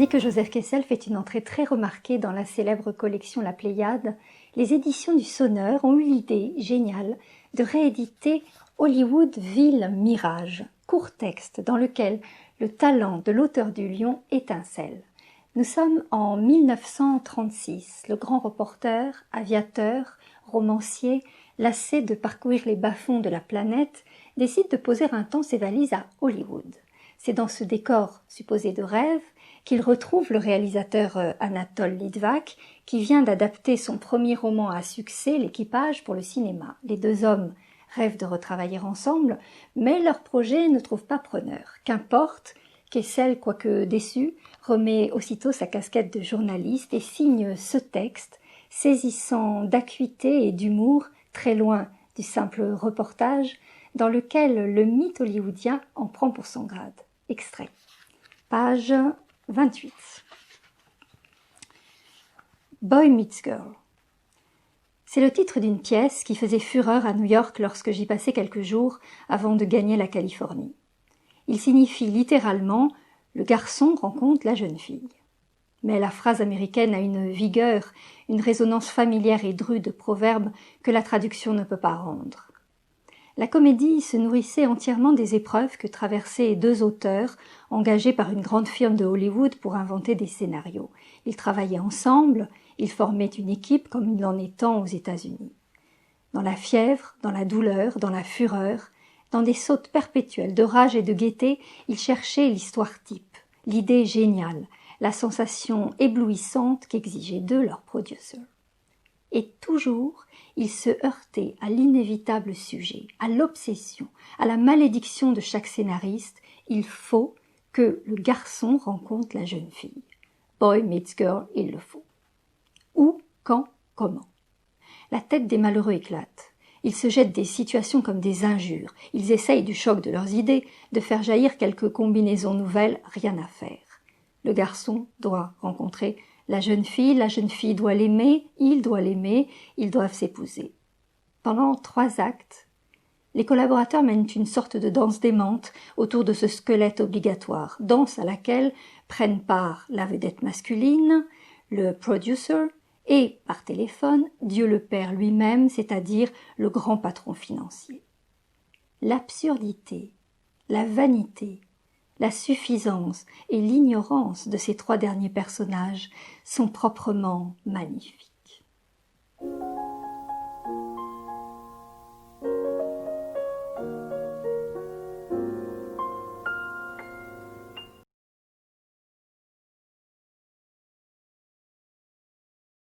Tandis que Joseph Kessel fait une entrée très remarquée dans la célèbre collection La Pléiade, les éditions du Sonneur ont eu l'idée géniale de rééditer Hollywoodville Mirage, court texte dans lequel le talent de l'auteur du Lion étincelle. Nous sommes en 1936. Le grand reporter, aviateur, romancier, lassé de parcourir les bas-fonds de la planète, décide de poser un temps ses valises à Hollywood. C'est dans ce décor supposé de rêve qu'il retrouve le réalisateur Anatole Litvak, qui vient d'adapter son premier roman à succès, L'équipage, pour le cinéma. Les deux hommes rêvent de retravailler ensemble, mais leur projet ne trouve pas preneur. Qu'importe, Kessel, quoique déçu, remet aussitôt sa casquette de journaliste et signe ce texte, saisissant d'acuité et d'humour, très loin du simple reportage, dans lequel le mythe hollywoodien en prend pour son grade. Extrait. Page 28. Boy Meets Girl. C'est le titre d'une pièce qui faisait fureur à New York lorsque j'y passais quelques jours avant de gagner la Californie. Il signifie littéralement « le garçon rencontre la jeune fille ». Mais la phrase américaine a une vigueur, une résonance familière et drue de proverbe que la traduction ne peut pas rendre. La comédie se nourrissait entièrement des épreuves que traversaient deux auteurs engagés par une grande firme de Hollywood pour inventer des scénarios. Ils travaillaient ensemble, ils formaient une équipe comme il en est tant aux États-Unis. Dans la fièvre, dans la douleur, dans la fureur, dans des sautes perpétuelles de rage et de gaieté, ils cherchaient l'histoire type, l'idée géniale, la sensation éblouissante qu'exigeait d'eux leur producer. Et toujours, ils se heurtaient à l'inévitable sujet, à l'obsession, à la malédiction de chaque scénariste. Il faut que le garçon rencontre la jeune fille. Boy meets girl, il le faut. Où, quand, comment? La tête des malheureux éclate. Ils se jettent des situations comme des injures. Ils essayent, du choc de leurs idées, de faire jaillir quelques combinaisons nouvelles, rien à faire. Le garçon doit rencontrer la jeune fille doit l'aimer, ils doivent s'épouser. Pendant 3 actes, les collaborateurs mènent une sorte de danse démente autour de ce squelette obligatoire, danse à laquelle prennent part la vedette masculine, le producer et, par téléphone, Dieu le Père lui-même, c'est-à-dire le grand patron financier. L'absurdité, la vanité, la suffisance et l'ignorance de ces 3 derniers personnages sont proprement magnifiques.